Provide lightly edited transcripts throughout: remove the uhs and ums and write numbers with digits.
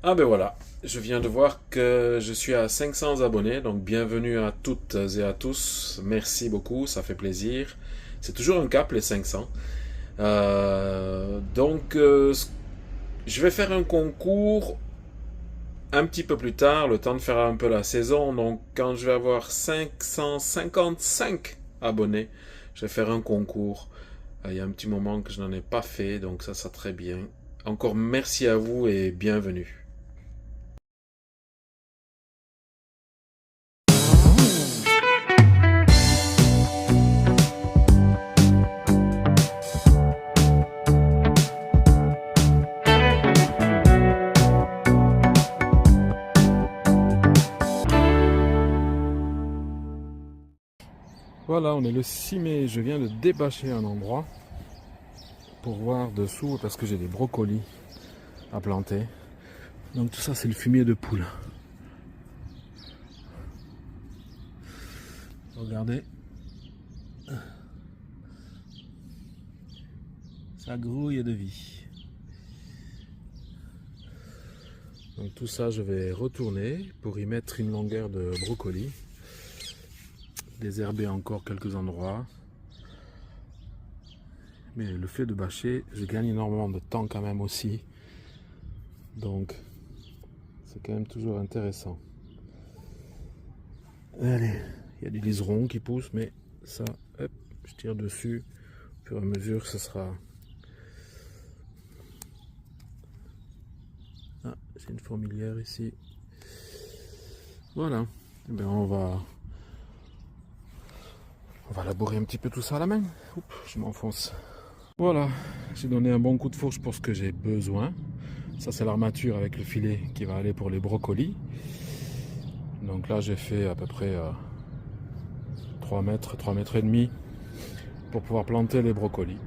Ah ben voilà, je viens de voir que je suis à 500 abonnés, donc bienvenue à toutes et à tous. Merci beaucoup, ça fait plaisir. C'est toujours un cap les 500. Je vais faire un concours un petit peu plus tard, le temps de faire un peu la saison. Donc quand je vais avoir 555 abonnés, je vais faire un concours. Il y a un petit moment que je n'en ai pas fait, donc ça sera très bien. Encore merci à vous et bienvenue. Voilà, on est le 6 mai, je viens de débâcher un endroit pour voir dessous parce que j'ai des brocolis à planter. Donc tout ça c'est le fumier de poule. Regardez. Ça grouille de vie. Donc tout ça je vais retourner pour y mettre une longueur de brocoli. Désherber encore quelques endroits. Mais le fait de bâcher, je gagne énormément de temps quand même aussi. Donc c'est quand même toujours intéressant. Allez, il y a du liseron qui pousse, mais ça, hop, je tire dessus. Au fur et à mesure, ce sera... Ah, j'ai une fourmilière ici. Voilà. Eh bien, on va labourer un petit peu tout ça à la main. Oups, je m'enfonce. Voilà, j'ai donné un bon coup de fourche pour ce que j'ai besoin. Ça, c'est l'armature avec le filet qui va aller pour les brocolis. Donc là, j'ai fait à peu près 3 mètres, 3 mètres et demi pour pouvoir planter les brocolis.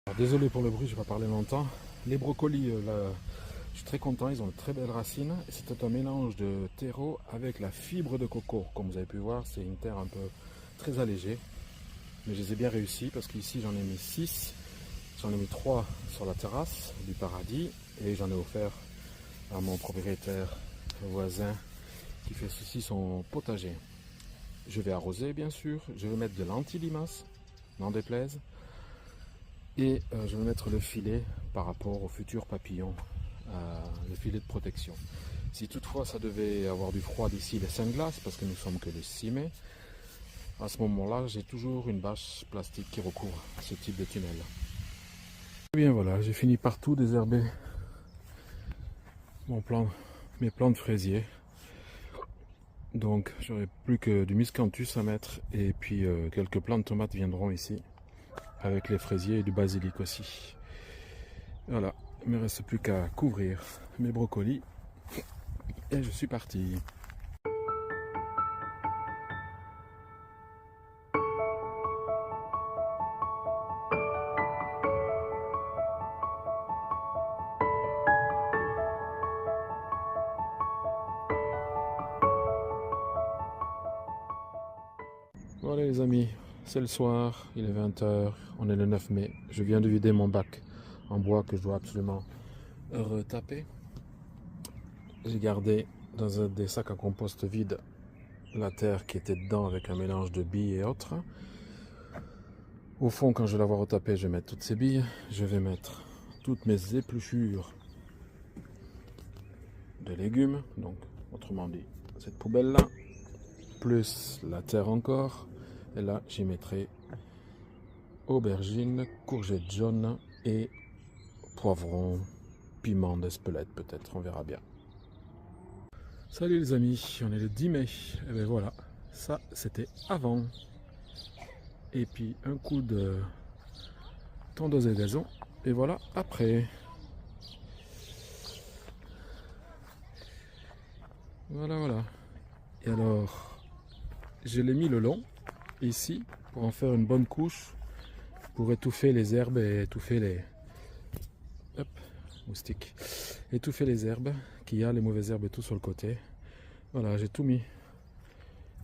Alors, désolé pour le bruit, je vais pas parler longtemps. Les brocolis, là, je suis très content, ils ont de très belles racines. C'est un mélange de terreau avec la fibre de coco. Comme vous avez pu voir, c'est une terre un peu très allégée. Mais je les ai bien réussi parce qu'ici j'en ai mis 6. J'en ai mis 3 sur la terrasse du paradis. Et j'en ai offert à mon propriétaire voisin qui fait ceci son potager. Je vais arroser bien sûr. Je vais mettre de l'anti-limace, n'en déplaise. Et je vais mettre le filet par rapport au futur papillon, le filet de protection. Si toutefois ça devait avoir du froid d'ici les Saint-Glaces, parce que nous sommes que le 6 mai, À ce moment-là, j'ai toujours une bâche plastique qui recouvre ce type de tunnel. Et bien voilà, j'ai fini par tout désherber mes plants de fraisier. Donc j'aurai plus que du miscanthus à mettre et puis quelques plants de tomates viendront ici avec les fraisiers et du basilic aussi. Voilà, il ne me reste plus qu'à couvrir mes brocolis et je suis parti. Voilà les amis, c'est le soir, il est 20 h, on est le 9 mai. Je viens de vider mon bac en bois que je dois absolument retaper. J'ai gardé dans un des sacs à compost vides la terre qui était dedans avec un mélange de billes et autres. Au fond, quand je vais l'avoir retapé, je vais mettre toutes ces billes. Je vais mettre toutes mes épluchures de légumes, donc autrement dit cette poubelle là, plus la terre encore. Et là, j'y mettrai aubergines, courgettes jaunes et poivrons, piment d'Espelette peut-être, on verra bien. Salut les amis, on est le 10 mai, et bien voilà, ça c'était avant. Et puis un coup de tondeuse à gazon, et voilà après. Voilà. Et alors, je l'ai mis le long, ici, pour en faire une bonne couche, pour étouffer les herbes et étouffer les... Hop, moustique. Étouffer les herbes, qu'il y a les mauvaises herbes et tout sur le côté. Voilà, j'ai tout mis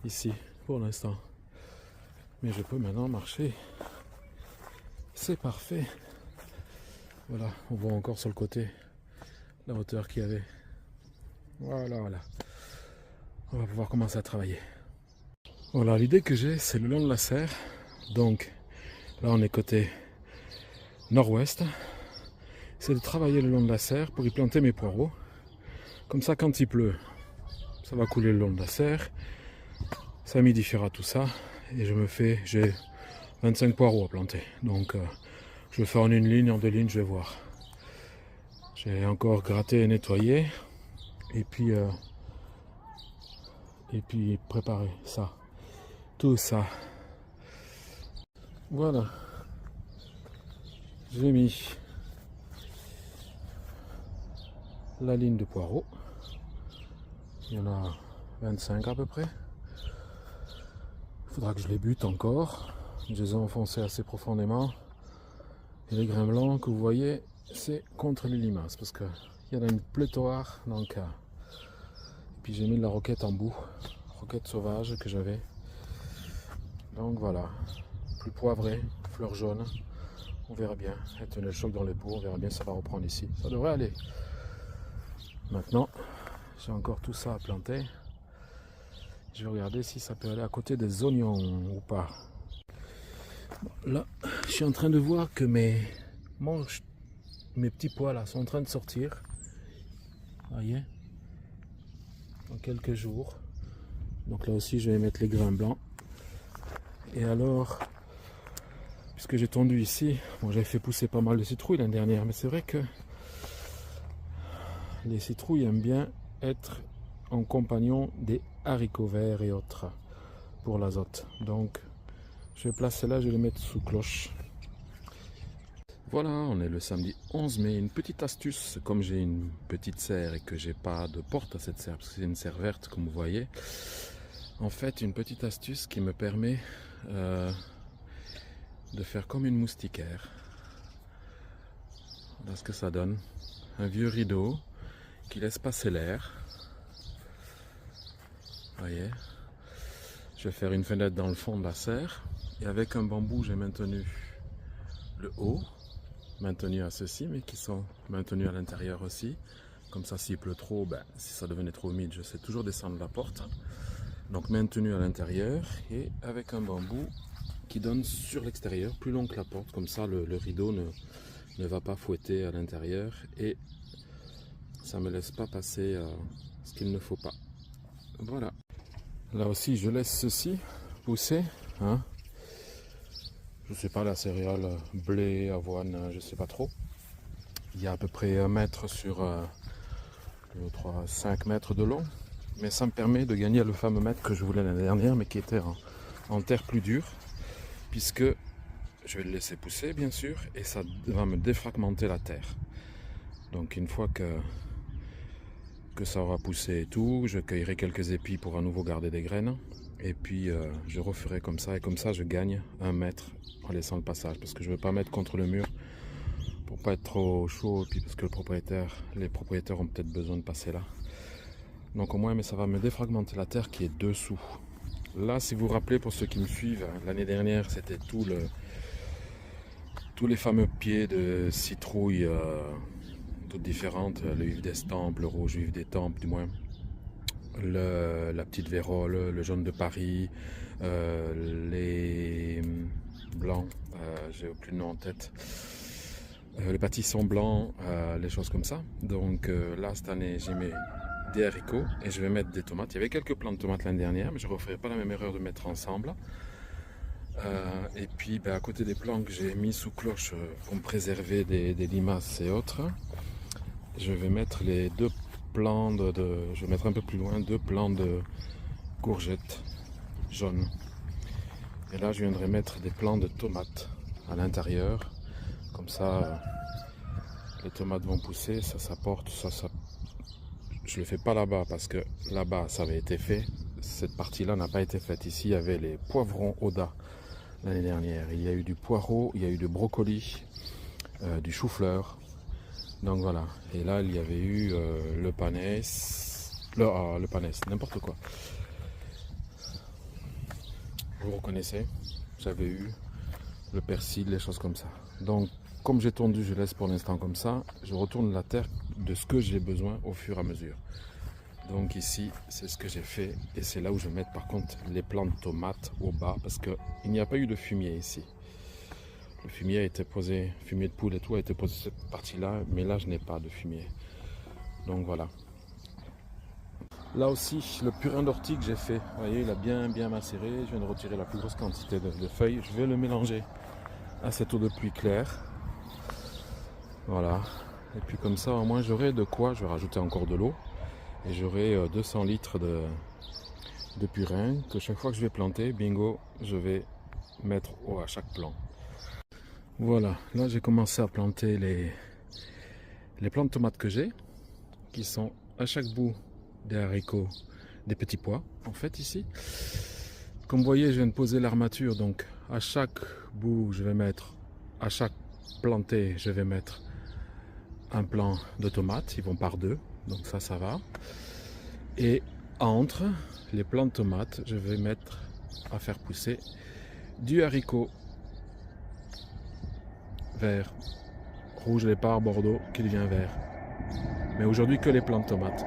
ici, pour l'instant. Mais je peux maintenant marcher. C'est parfait. Voilà, on voit encore sur le côté la hauteur qu'il y avait. Voilà. On va pouvoir commencer à travailler. Voilà, l'idée que j'ai, c'est le long de la serre. Donc, là, on est côté nord-ouest. C'est de travailler le long de la serre pour y planter mes poireaux. Comme ça, quand il pleut, ça va couler le long de la serre. Ça humidifiera tout ça. Et j'ai 25 poireaux à planter. Donc, je vais faire en une ligne, en deux lignes, je vais voir. J'ai encore gratté et nettoyé. Et puis préparer ça. Tout ça. Voilà. J'ai mis la ligne de poireaux. Il y en a 25 à peu près. Il faudra que je les bute encore. Je les ai enfoncés assez profondément. Et les grains blancs que vous voyez, c'est contre les limaces. Parce qu'il y en a une pléthore. Donc, et puis j'ai mis de la roquette en bout. Roquette sauvage que j'avais. Donc voilà. Plus poivré, fleurs jaunes. On verra bien. Elle tenait le choc dans les pots. On verra bien si ça va reprendre ici. Ça devrait aller. Maintenant, j'ai encore tout ça à planter. Je vais regarder si ça peut aller à côté des oignons ou pas. Là, je suis en train de voir que mes petits pois là sont en train de sortir. Vous voyez? Dans quelques jours. Donc là aussi, je vais mettre les grains blancs. Et alors, puisque j'ai tondu ici, bon, j'avais fait pousser pas mal de citrouilles l'année dernière, mais c'est vrai que les citrouilles aiment bien être en compagnon des haricots verts et autres pour l'azote. Donc je vais placer là, je vais les mettre sous cloche. Voilà, on est le samedi 11 mai. Une petite astuce, comme j'ai une petite serre et que j'ai pas de porte à cette serre, parce que c'est une serre verte comme vous voyez. En fait, une petite astuce qui me permet de faire comme une moustiquaire. Voilà ce que ça donne. Un vieux rideau qui laisse passer l'air. Voyez, je vais faire une fenêtre dans le fond de la serre et avec un bambou j'ai maintenu le haut, maintenu à ceci, mais qui sont maintenus à l'intérieur aussi. Comme ça, s'il pleut trop, si ça devenait trop humide, je sais toujours descendre la porte. Donc maintenu à l'intérieur et avec un bambou qui donne sur l'extérieur, plus long que la porte. Comme ça, le rideau ne va pas fouetter à l'intérieur et ça ne me laisse pas passer ce qu'il ne faut pas. Voilà. Là aussi, je laisse ceci pousser Hein. Je sais pas, la céréale, blé, avoine, je sais pas trop. Il y a à peu près 1 mètre sur 2, 3, 5 mètres de long. Mais ça me permet de gagner le fameux mètre que je voulais l'année dernière, mais qui était en terre plus dure. Puisque je vais le laisser pousser, bien sûr, et ça va me défragmenter la terre. Donc une fois que ça aura poussé et tout, je cueillerai quelques épis pour à nouveau garder des graines. Et puis je referai comme ça, et comme ça je gagne 1 mètre en laissant le passage. Parce que je ne veux pas mettre contre le mur pour pas être trop chaud, et puis parce que les propriétaires ont peut-être besoin de passer là. Donc au moins, mais ça va me défragmenter la terre qui est dessous. Là, si vous vous rappelez, pour ceux qui me suivent, l'année dernière, c'était tous les fameux pieds de citrouille toutes différentes, le vif d'estampes, le rouge vif des tempes du moins, la petite vérole, le jaune de Paris, les blancs, j'ai plus le nom en tête, les pâtissons blancs, les choses comme ça. Donc là, cette année, j'ai mis des haricots et je vais mettre des tomates. Il y avait quelques plants de tomates l'année dernière, mais je ne referai pas la même erreur de mettre ensemble. Et puis à côté des plants que j'ai mis sous cloche pour me préserver des limaces et autres, je vais mettre les 2 plants je vais mettre un peu plus loin 2 plants de courgettes jaunes. Et là je viendrai mettre des plants de tomates à l'intérieur. Comme ça les tomates vont pousser, ça porte, ça. Je le fais pas là-bas parce que là-bas ça avait été fait. Cette partie-là n'a pas été faite. Ici il y avait les poivrons Oda l'année dernière. Il y a eu du poireau, il y a eu du brocoli, du chou-fleur. Donc voilà. Et là il y avait eu le panès, le panès, n'importe quoi. Vous reconnaissez? J'avais eu le persil, les choses comme ça. Donc comme j'ai tondu, je laisse pour l'instant comme ça. Je retourne la terre de ce que j'ai besoin au fur et à mesure. Donc ici, c'est ce que j'ai fait. Et c'est là où je vais mettre par contre les plants de tomates au bas. Parce qu'il n'y a pas eu de fumier ici. Le fumier a été posé, fumier de poule et tout a été posé cette partie-là. Mais là, je n'ai pas de fumier. Donc voilà. Là aussi, le purin d'ortie que j'ai fait. Vous voyez, il a bien macéré. Je viens de retirer la plus grosse quantité de feuilles. Je vais le mélanger à cette eau de pluie claire. Voilà. Et puis comme ça, au moins, j'aurai de quoi. Je vais rajouter encore de l'eau. Et j'aurai 200 litres de purin que chaque fois que je vais planter, bingo, je vais mettre à chaque plant. Voilà, là j'ai commencé à planter les plants de tomates que j'ai, qui sont à chaque bout des haricots, des petits pois, en fait ici. Comme vous voyez, je viens de poser l'armature, donc à chaque bout, je vais mettre, à chaque planté, je vais mettre un plant de tomates, ils vont par 2. Donc ça va. Et entre les plants de tomates, je vais mettre à faire pousser du haricot vert, rouge lépard, bordeaux, qui devient vert. Mais aujourd'hui que les plants de tomates.